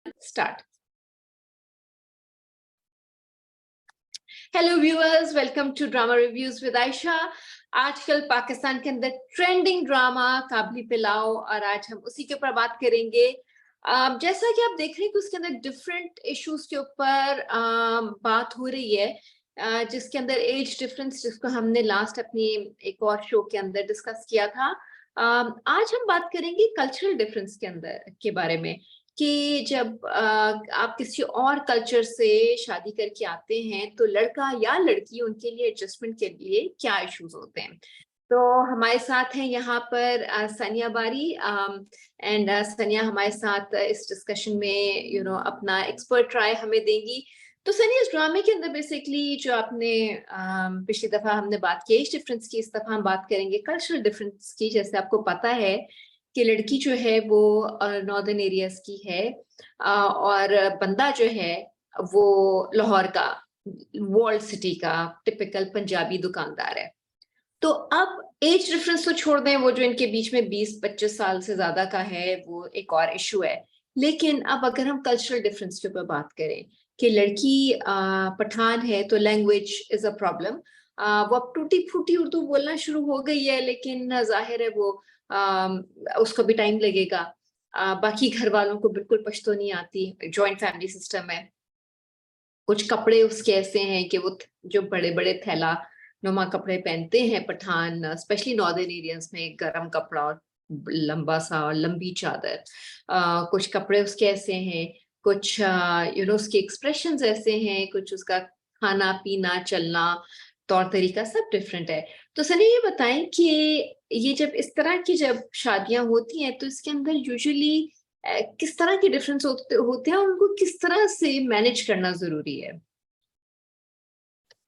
Start. Hello viewers, welcome to drama reviews with Ayesha. आजकल पाकिस्तान के अंदर ट्रेंडिंग ड्रामा काबली पिलाओ, और आज हम उसी के ऊपर बात करेंगे। जैसा कि आप देख रहे हैं कि उसके अंदर डिफरेंट इश्यूज के ऊपर बात हो रही है, जिसके अंदर एज डिफरेंस, जिसको हमने लास्ट अपनी एक और शो के अंदर डिस्कस किया था। आज हम बात करेंगे कल्चरल डिफरेंस के अंदर के बारे में, कि जब आप किसी और कल्चर से शादी करके आते हैं तो लड़का या लड़की, उनके लिए एडजस्टमेंट के लिए क्या इश्यूज होते हैं। तो हमारे साथ हैं यहाँ पर सनिया बारी, एंड सनिया हमारे साथ इस डिस्कशन में अपना एक्सपर्ट राय हमें देंगी। तो सनिया, इस ड्रामे के अंदर बेसिकली जो आपने पिछली दफा हमने बात की एज डिफरेंस की, इस दफा हम बात करेंगे कल्चरल डिफरेंस की। जैसे आपको पता है कि लड़की जो है वो नॉर्दर्न एरियाज की है, और बंदा जो है वो लाहौर का, वॉल्ड सिटी का टिपिकल पंजाबी दुकानदार है। तो अब एज डिफरेंस तो छोड़ दें, वो जो इनके बीच में 20-25 साल से ज्यादा का है वो एक और इशू है। लेकिन अब अगर हम कल्चरल डिफरेंस के ऊपर बात करें कि लड़की पठान है तो लैंग्वेज इज अ प्रॉब्लम। वो अब टूटी फूटी उर्दू बोलना शुरू हो गई है, लेकिन जाहिर है वो उसको भी टाइम लगेगा। बाकी घर वालों को बिल्कुल पश्तो नहीं आती, जॉइंट फैमिली सिस्टम है। कुछ कपड़े उसके ऐसे हैं कि वो जो बड़े बड़े थैला नुमा कपड़े पहनते हैं पठान, स्पेशली नॉर्दर्न एरियाज में, गरम कपड़ा और लंबा सा और लंबी चादर। कुछ कपड़े उसके ऐसे हैं, कुछ उसके एक्सप्रेशंस ऐसे हैं, कुछ उसका खाना पीना चलना तौर तरीका सब डिफरेंट है। तो सनी, ये बताएं कि ये जब इस तरह की जब शादियां होती हैं तो इसके अंदर यूजुअली किस तरह के डिफरेंस होते हैं और उनको किस तरह से मैनेज करना जरूरी है।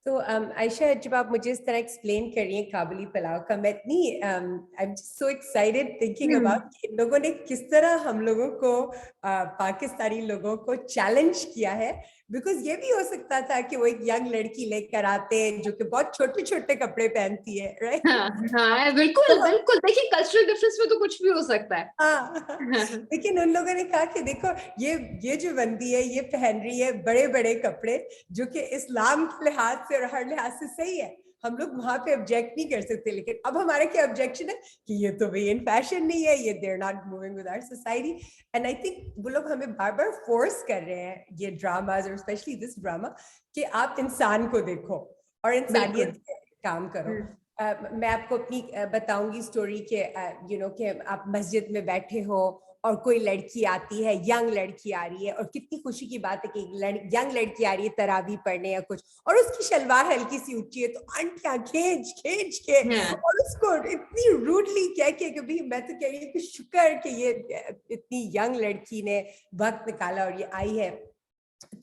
तो आयशा, जब आप मुझे इस तरह एक्सप्लेन कर रही हैं काबुली पुलाव का, मैं इतनी I am so excited thinking about in लोगों ने किस तरह हम लोगों को पाकिस्तानी लोगों को चैलेंज किया है। बिकॉज ये भी हो सकता था कि वो एक यंग लड़की लेकर आते हैं जो कि बहुत छोटे छोटे कपड़े पहनती है, राइट? हाँ हाँ, बिल्कुल बिल्कुल। देखिए, कल्चरल डिफरेंस में तो कुछ भी हो सकता है। हाँ, लेकिन उन लोगों ने कहा कि देखो, ये जो बंदी है ये पहन रही है बड़े बड़े कपड़े, जो कि इस्लाम के लिहाज से और हर लिहाज से सही है। हम लोग वहां पे ऑब्जेक्ट नहीं कर सकते, लेकिन अब हमारे क्या ऑब्जेक्शन है कि ये तो वे इन फैशन नहीं है, ये they're not moving with our society. And I think वो लोग हमें बार बार फोर्स कर रहे हैं, ये ड्रामाज और स्पेशली दिस ड्रामा, कि आप इंसान को देखो और इंसानियत पे काम करो। मैं आपको अपनी बताऊंगी स्टोरी के, कि आप मस्जिद में बैठे हो और कोई लड़की आती है, यंग लड़की आ रही है, और कितनी खुशी की बात है कि यंग लड़की आ रही है तरावी पढ़ने या कुछ, और उसकी शलवार हल्की सी ऊंची है तो आंटियां खींच खींच के और उसको इतनी रूडली कह के कि भाई, मैं तो कह रही हूँ कि शुक्र कि ये इतनी यंग लड़की ने वक्त निकाला और ये आई है।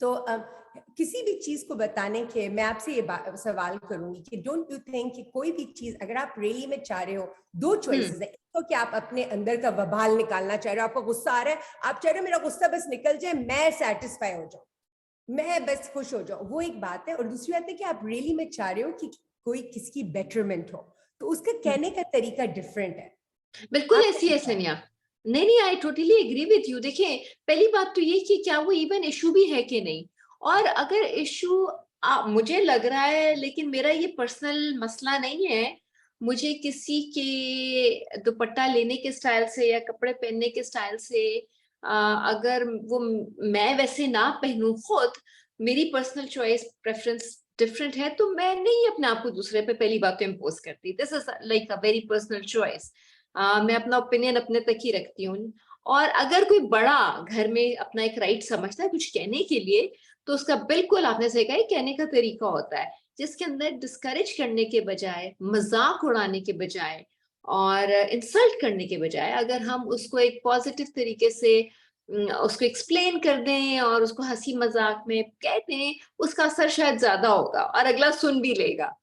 तो किसी भी चीज को बताने के मैं आपसे ये सवाल करूंगी कि डोंट यू थिंक कि कोई भी चीज अगर आप रैली में चाह रहे हो, दो चॉइसेस है। एक तो कि आप अपने अंदर का वबाल निकालना चाह रहे हो, आपको गुस्सा आ रहा है, आप चाह रहे हो मेरा गुस्सा बस निकल जाए, मैं सेटिस्फाई हो जाऊं, मैं बस खुश हो जाऊं, वो एक बात है। और दूसरी बात है कि आप रैली में चाह रहे हो कि कोई किसकी बेटरमेंट हो, तो उसका कहने का तरीका डिफरेंट है। बिल्कुल ऐसी है सनिया। नहीं नहीं, I totally agree with you. देखिए, पहली बात तो ये कि क्या वो इवन इशू भी है कि नहीं, और अगर इशू मुझे लग रहा है, लेकिन मेरा ये पर्सनल मसला नहीं है, मुझे किसी के दुपट्टा लेने के स्टाइल से या कपड़े पहनने के स्टाइल से अगर वो मैं वैसे ना पहनूं खुद, मेरी पर्सनल चॉइस प्रेफरेंस डिफरेंट है, तो मैं नहीं अपने आप को दूसरे पे पहली बात तो इम्पोज करती। This is like a very personal choice. मैं अपना ओपिनियन अपने तक ही रखती हूँ। और अगर कोई बड़ा घर में अपना एक राइट समझता है कुछ कहने के लिए, तो उसका बिल्कुल आपने सही कहा, कहने का तरीका होता है जिसके अंदर डिस्करेज करने के बजाय, मजाक उड़ाने के बजाय और इंसल्ट करने के बजाय, अगर हम उसको एक पॉजिटिव तरीके से उसको एक्सप्लेन कर दें और उसको हंसी मजाक में कह दें, उसका असर शायद ज्यादा होगा और अगला सुन भी लेगा।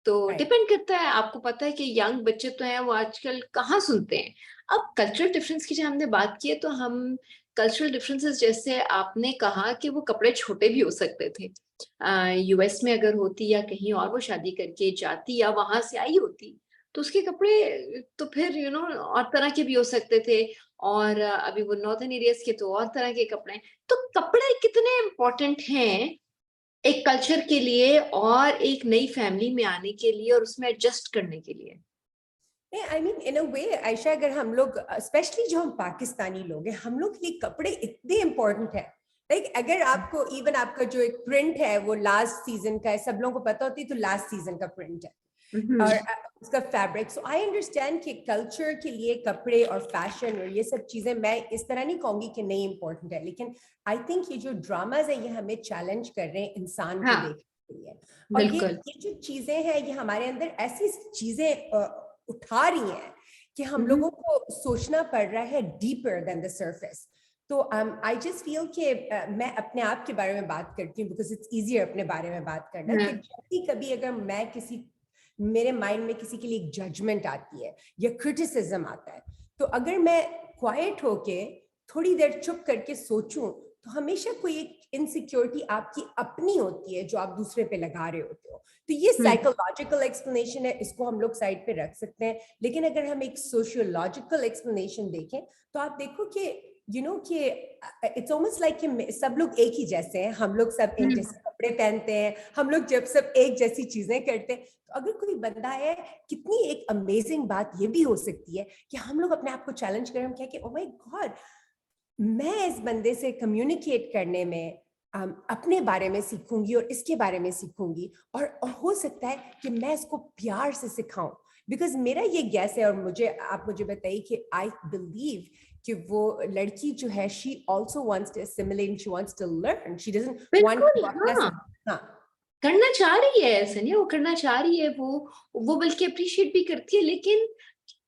तो डिपेंड करता है। आपको पता है कि यंग बच्चे तो हैं, वो आजकल कहाँ सुनते हैं। अब कल्चरल डिफरेंस की जब हमने बात की है, तो हम कल्चरल डिफरेंसेस, जैसे आपने कहा कि वो कपड़े छोटे भी हो सकते थे, यूएस में अगर होती या कहीं और वो शादी करके जाती या वहां से आई होती, तो उसके कपड़े तो फिर और तरह के भी हो सकते थे। और अभी वो नॉर्दर्न एरियाज के तो और तरह के कपड़े हैं। तो कपड़े कितने इम्पोर्टेंट हैं एक कल्चर के लिए और एक नई फैमिली में आने के लिए और उसमें एडजस्ट करने के लिए? आई मीन इन अ वे आयशा, अगर हम लोग स्पेशली जो हम पाकिस्तानी लोग हैं, हम लोग के लिए कपड़े इतने इम्पोर्टेंट है। लाइक अगर आपको इवन आपका जो एक प्रिंट है वो लास्ट सीजन का है, सब लोगों को पता होती है तो लास्ट सीजन का प्रिंट है, और उसका फैब्रिक। सो आई अंडरस्टैंड कि कल्चर के लिए कपड़े और फैशन और ये सब चीजें, मैं इस तरह नहीं कहूंगी कि नहीं इंपॉर्टेंट है, लेकिन आई थिंक ये जो ड्रामाज है ये हमें चैलेंज कर रहे हैं इंसान को हाँ, देखने के लिए। और बिल्कुल। ये जो चीजें हैं ये हमारे अंदर ऐसी चीजें उठा रही हैं कि हम लोगों को सोचना पड़ रहा है डीपर देन द सरफेस। तो आई जस्ट फील कि मैं अपने आप के बारे में बात करती हूँ बिकॉज इट्स इजियर अपने बारे में बात करना, कि जब भी कभी अगर मैं किसी, मेरे माइंड में किसी के लिए एक जजमेंट आती है या क्रिटिसिज्म आता है, तो अगर मैं क्वाइट होके थोड़ी देर चुप करके सोचूं, तो हमेशा कोई एक इनसिक्योरिटी आपकी अपनी होती है जो आप दूसरे पे लगा रहे होते हो। तो ये साइकोलॉजिकल एक्सप्लेनेशन है, इसको हम लोग साइड पे रख सकते हैं। लेकिन अगर हम एक सोशियोलॉजिकल एक्सप्लेनेशन देखें तो आप देखो कि कि इट्स ऑलमोस्ट लाइक कि सब लोग एक ही जैसे हैं, हम लोग सब एक जैसे कपड़े पहनते हैं, हम लोग जब सब एक जैसी चीजें करते हैं, तो अगर कोई बंदा है, कितनी एक अमेजिंग बात ये भी हो सकती है कि हम लोग अपने आप को चैलेंज करें, हम कहें कि ओह माय गॉड, मैं इस बंदे से कम्युनिकेट करने में अपने बारे में सीखूंगी और इसके बारे में सीखूंगी, और हो सकता है कि मैं इसको प्यार से सिखाऊं। बिकॉज मेरा ये गैस है, और आप मुझे बताइए कि आई बिलीव कि वो लड़की जो है, she also wants to assimilate, she wants to learn, she doesn't want बिल्कुल, टू अपना। हाँ, हाँ, करना चाह रही है, ऐसा नहीं, वो करना चाह रही है, वो बल्कि अप्रिशिएट भी करती है। लेकिन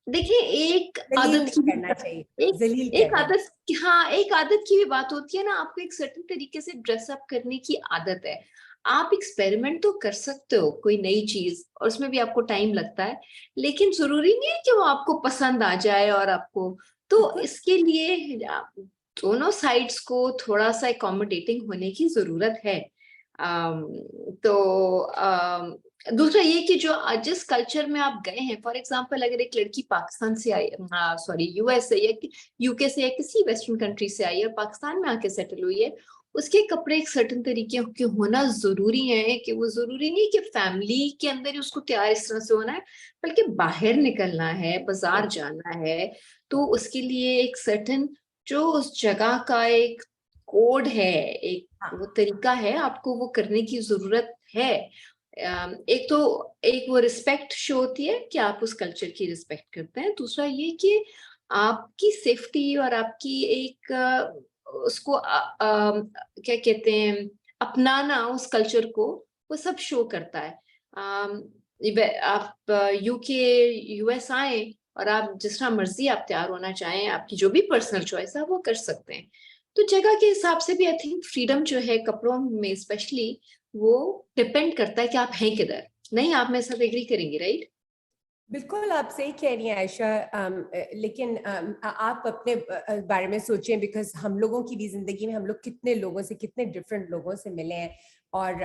देखिए, एक जलील आदत नहीं की भी करना चाहिए, एक जलील एक करना। आदत, हाँ, एक आदत की भी बात होती है ना। आपको एक सर्टेन तरीके से ड्रेसअप करने की आदत है, आप एक्सपेरिमेंट तो कर सकते हो कोई नई चीज, और उसमें भी आपको टाइम लगता है, लेकिन जरूरी नहीं है कि वो आपको पसंद आ जाए। और आपको तो बिल्कुल। इसके लिए दोनों साइड्स को थोड़ा सा अकोमोडेटिंग होने की जरूरत है। अम, तो दूसरा ये कि जो जिस कल्चर में आप गए हैं, फॉर एग्जांपल अगर एक लड़की पाकिस्तान से आई, सॉरी यूएस से या यूके से या किसी वेस्टर्न कंट्री से आई है और पाकिस्तान में आके सेटल हुई है, उसके कपड़े एक सर्टेन तरीके के होना जरूरी है। कि वो जरूरी नहीं कि फैमिली के अंदर ही उसको तैयार इस तरह से होना है, बल्कि बाहर निकलना है, बाजार जाना है, तो उसके लिए एक सर्टेन जो उस जगह का एक कोड है, एक वो हाँ, तरीका है, आपको वो करने की जरूरत है। एक तो एक वो रिस्पेक्ट शो होती है कि आप उस कल्चर की रिस्पेक्ट करते हैं। दूसरा ये कि आपकी सेफ्टी और आपकी एक उसको क्या कहते हैं, अपनाना उस कल्चर को, वो सब शो करता है। आप यूके यूएस आए और आप जिस तरह मर्जी आप तैयार होना चाहें, आपकी जो भी पर्सनल चॉइस है वो कर सकते हैं। तो जगह के हिसाब से भी आई थिंक फ्रीडम जो है कपड़ों में स्पेशली, वो डिपेंड करता है कि आप हैं किधर। नहीं, आप मेरे साथ एग्री करेंगे, राइट? बिल्कुल आप सही कह रही हैं आयशा। लेकिन आप अपने बारे में सोचें, बिकॉज हम लोगों की भी जिंदगी में हम लोग कितने लोगों से, कितने डिफरेंट लोगों से मिले हैं। और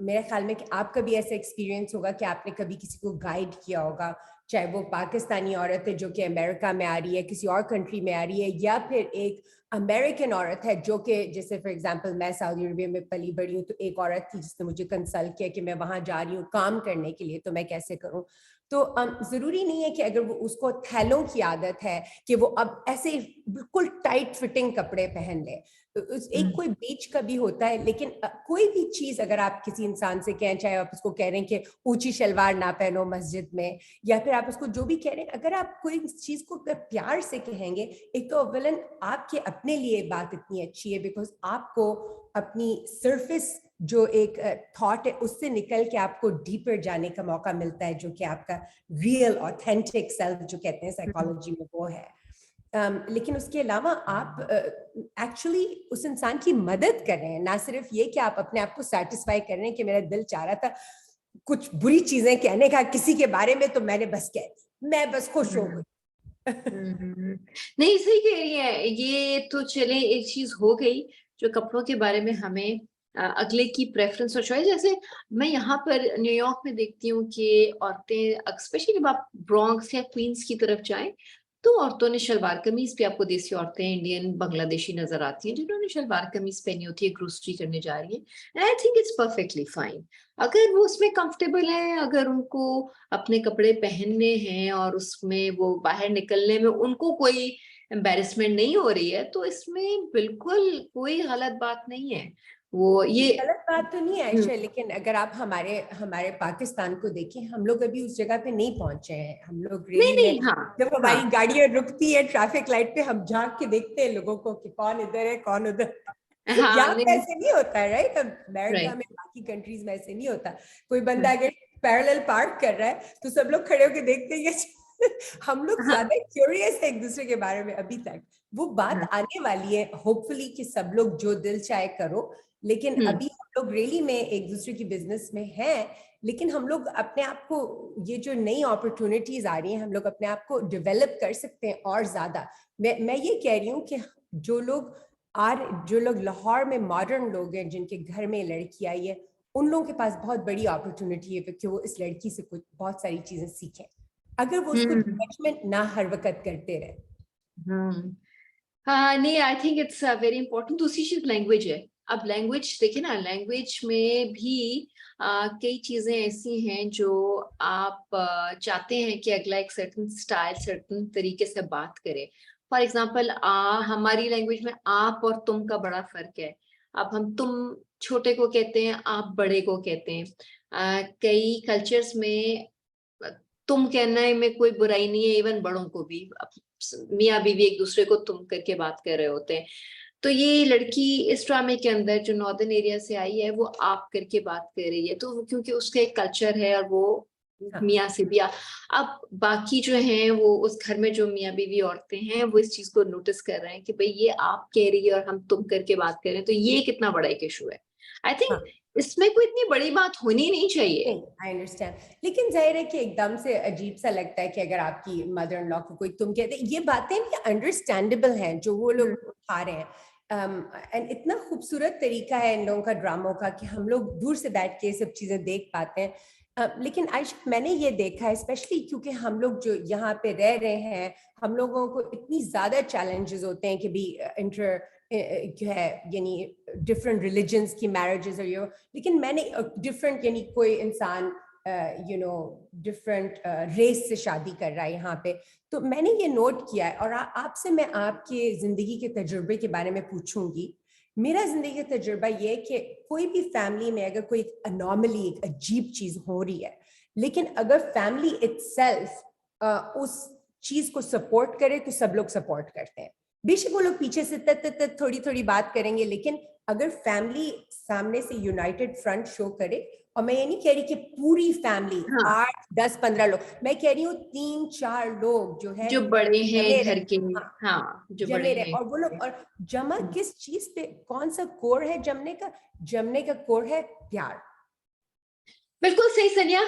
मेरे ख्याल में कि आपका भी ऐसा एक्सपीरियंस होगा कि आपने कभी किसी को गाइड किया होगा, चाहे वो पाकिस्तानी औरत है जो कि अमेरिका में आ रही है, किसी और कंट्री में आ रही है, या फिर एक अमेरिकन औरत है जो कि, जैसे फॉर एग्जांपल मैं सऊदी अरबिया में पली बड़ी हूँ, तो एक औरत थी जिसने मुझे कंसल्ट किया कि मैं वहां जा रही हूँ काम करने के लिए, तो मैं कैसे करूँ। तो जरूरी नहीं है कि अगर वो, उसको थैलों की आदत है कि वो अब ऐसे बिल्कुल टाइट फिटिंग कपड़े पहन ले, तो एक कोई बीच का भी होता है। लेकिन कोई भी चीज अगर आप किसी इंसान से कहें, चाहे आप उसको कह रहे हैं कि ऊंची शलवार ना पहनो मस्जिद में, या फिर आप उसको जो भी कह रहे हैं, अगर आप कोई चीज को अगर प्यार से कहेंगे, एक तो अव्वलन आपके अपने लिए बात इतनी अच्छी है बिकॉज आपको अपनी सरफेस जो एक थॉट है उससे निकल के आपको डीपर जाने का मौका मिलता है, जो कि आपका रियल ऑथेंटिक सेल्फ जो कहते हैं साइकोलॉजी में, वो है। लेकिन उसके अलावा आप एक्चुअली उस इंसान की मदद कर रहे हैं, ना सिर्फ ये कि आप अपने आप को सेटिस्फाई कर रहे हैं कि मेरा दिल चाह रहा था कुछ बुरी चीजें कहने का किसी के बारे में, तो मैंने बस कह दी, मैं बस खुश हो गई। नहीं, सही कह रही है। ये तो चले एक चीज हो गई जो कपड़ों के बारे में हमें अगले की प्रेफरेंस और चॉइस। जैसे मैं यहाँ पर न्यूयॉर्क में देखती हूँ कि औरतें, स्पेशली जब आप ब्रॉन्क्स या क्वींस की तरफ जाएं, तो औरतों ने शलवार कमीज भी, आपको देसी औरतें इंडियन बांग्लादेशी नजर आती हैं जिन्होंने शलवार कमीज पहनी होती है, ग्रोसरी करने जा रही है। I think it's perfectly fine, अगर वो उसमें कंफर्टेबल है, अगर उनको अपने कपड़े पहनने हैं और उसमें वो बाहर निकलने में उनको कोई एम्बेरसमेंट नहीं हो रही है, तो इसमें बिल्कुल कोई गलत बात नहीं है। वो ये गलत बात तो नहीं है हम्म, आयशा, लेकिन अगर आप हमारे हमारे पाकिस्तान को देखें, हम लोग अभी उस जगह पे नहीं पहुंचे हैं। हम लोग नहीं रैली नहीं, में हाँ जब हाँ हमारी गाड़ियां रुकती है ट्रैफिक लाइट पे, हम झांक के देखते हैं लोगों को कि कौन इधर है कौन उधर। हाँ, यहाँ पे नहीं, ऐसे नहीं होता है, राइट? अमेरिका राइट, में, बाकी कंट्रीज में ऐसे नहीं होता। कोई बंदा अगर पैरेलल पार्क कर रहा है तो सब लोग खड़े होकर देखते हैं। हम लोग हाँ ज्यादा क्यूरियस है एक दूसरे के बारे में अभी तक। वो बात हाँ, आने वाली है होपफुली कि सब लोग जो दिल चाहे करो, लेकिन हम्म अभी हम लोग रियली में एक दूसरे की बिजनेस में हैं। लेकिन हम लोग अपने आप को, ये जो नई अपॉर्चुनिटीज आ रही हैं, हम लोग अपने आप को डेवलप कर सकते हैं और ज्यादा। मैं ये कह रही हूँ कि जो लोग लाहौर में मॉडर्न लोग हैं जिनके घर में लड़की आई है, उन लोगों के पास बहुत बड़ी अपॉर्चुनिटी है कि वो इस लड़की से कुछ बहुत सारी चीजें सीखें, अगर वो उसको हम्म जजमेंट ना हर वक्त करते रहे। हम्म। हाँ नहीं, I think it's very important. दूसरी चीज लैंग्वेज है। अब लैंग्वेज देखिए ना, लैंग्वेज में भी कई चीजें ऐसी हैं जो आप चाहते हैं कि अगला एक सर्टन स्टाइल, सर्टन तरीके से बात करे। फॉर एग्जाम्पल, हमारी लैंग्वेज में आप और तुम का बड़ा फर्क है। अब हम तुम छोटे को कहते हैं, आप बड़े को कहते हैं। कई कल्चर्स में तुम कहने में कोई बुराई नहीं है, इवन बड़ों को भी। मियाँ बीवी एक दूसरे को तुम करके बात कर रहे होते हैं। तो ये लड़की इस ड्रामे के अंदर जो नॉर्दर्न एरिया से आई है, वो आप करके बात कर रही है, तो क्योंकि उसका एक कल्चर है और वो हाँ मियाँ से भी अब बाकी जो हैं, वो उस घर में जो मियाँ बीवी औरतें हैं, वो इस चीज को नोटिस कर रहे हैं कि भाई ये आप कह रही है और हम तुम करके बात कर रहे हैं, तो ये कितना बड़ा एक इशू है। आई थिंक हाँ, इसमें कोई इतनी बड़ी बात होनी नहीं चाहिए। नहीं, आई अंडरस्टैंड। लेकिन जाहिर है कि एकदम से अजीब सा लगता है कि अगर आपकी मदर इन लॉ को कोई तुम कहते, ये बातें भी अंडरस्टैंडेबल हैं जो वो लोग उठा रहे हैं। एंड इतना खूबसूरत तरीका है इन लोगों का ड्रामों का कि हम लोग दूर से बैठ के सब चीजें देख पाते हैं। लेकिन आयशा, मैंने ये देखा है स्पेशली क्योंकि हम लोग जो यहाँ पे रह रहे हैं, हम लोगों को इतनी ज्यादा चैलेंजेस होते हैं कि भी इंटर जो है, यानी डिफरेंट रिलीजन्स की मैरिजेस और ये। लेकिन मैंने डिफरेंट, यानी कोई इंसान डिफरेंट रेस से शादी कर रहा है यहाँ पे, तो मैंने ये नोट किया है। और आपसे मैं आपके जिंदगी के तजुर्बे के बारे में पूछूंगी। मेरा जिंदगी का तजुर्बा ये है कि कोई भी फैमिली में अगर कोई अनॉमली, एक अजीब चीज हो रही है, लेकिन अगर फैमिली इटसेल्फ उस चीज को सपोर्ट करे तो सब लोग सपोर्ट करते हैं। बेशक वो लोग पीछे से तत थोड़ी थोड़ी बात करेंगे, लेकिन अगर फैमिली सामने से यूनाइटेड फ्रंट शो करे, और मैं ये नहीं कह रही कि पूरी फैमिली हाँ, 8 10 15 लोग, मैं कह रही हूँ 3 4 लोग जो है जो बड़े हैं जमे घर रहे। के, हाँ, हाँ जो बड़े जमे रहे। हैं। और वो लोग, और जमा किस चीज पे, कौन सा कोर है जमने का? जमने का कोर है प्यार। बिल्कुल सही सनिया।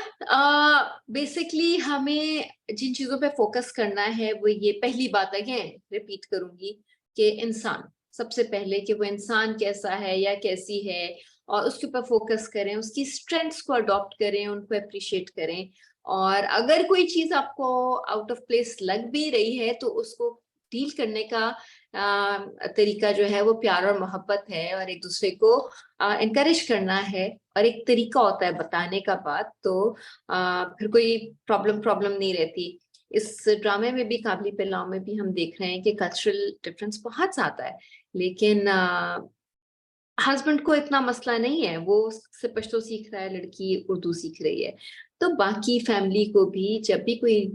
बेसिकली हमें जिन चीजों पे फोकस करना है, वो ये पहली बात अगेन रिपीट करूंगी कि इंसान सबसे पहले, कि वो इंसान कैसा है या कैसी है, और उसके ऊपर फोकस करें, उसकी स्ट्रेंथ्स को अडॉप्ट करें, उनको अप्रिशिएट करें। और अगर कोई चीज आपको आउट ऑफ प्लेस लग भी रही है, तो उसको डील करने का तरीका जो है वो प्यार और मोहब्बत है, और एक दूसरे को इनकरेज करना है। और एक तरीका होता है बताने का बात, तो फिर कोई प्रॉब्लम प्रॉब्लम नहीं रहती। इस ड्रामे में भी, काबली पिलाओ में भी, हम देख रहे हैं कि कल्चरल डिफरेंस बहुत ज्यादा है, लेकिन हस्बैंड को इतना मसला नहीं है, वो उससे पश्तो सीख रहा है, लड़की उर्दू सीख रही है। तो बाकी फैमिली को भी जब भी कोई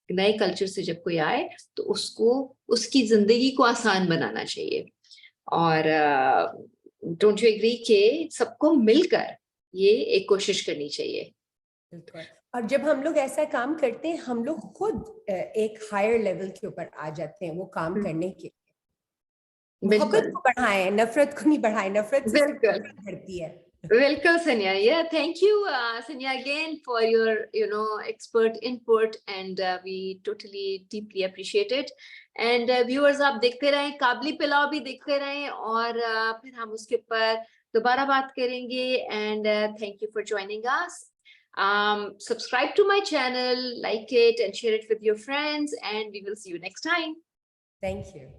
नए कल्चर से जब कोई आए, तो उसको उसकी जिंदगी को आसान बनाना चाहिए। और डोंट यू एग्री कि सबको मिलकर ये एक कोशिश करनी चाहिए। बिल्कुल। और जब हम लोग ऐसा काम करते हैं, हम लोग खुद एक हायर लेवल के ऊपर आ जाते हैं वो काम करने के। मोहब्बत बिल्कुल को बढ़ाएं, नफरत को नहीं बढ़ाएं। नफरत से सिर्फ बिल्कुल नफरत बढ़ती है। बिल्कुल Sanya, yeah, thank you Sanya again for your expert input, and we totally deeply appreciate it. And viewers, आप देखते रहें, काबली पिलाओ भी देखते रहें, और फिर हम उसके ऊपर दोबारा बात करेंगे। And thank you for joining us. Subscribe to my channel, like it and share it with your friends, and we will see you next time. Thank you.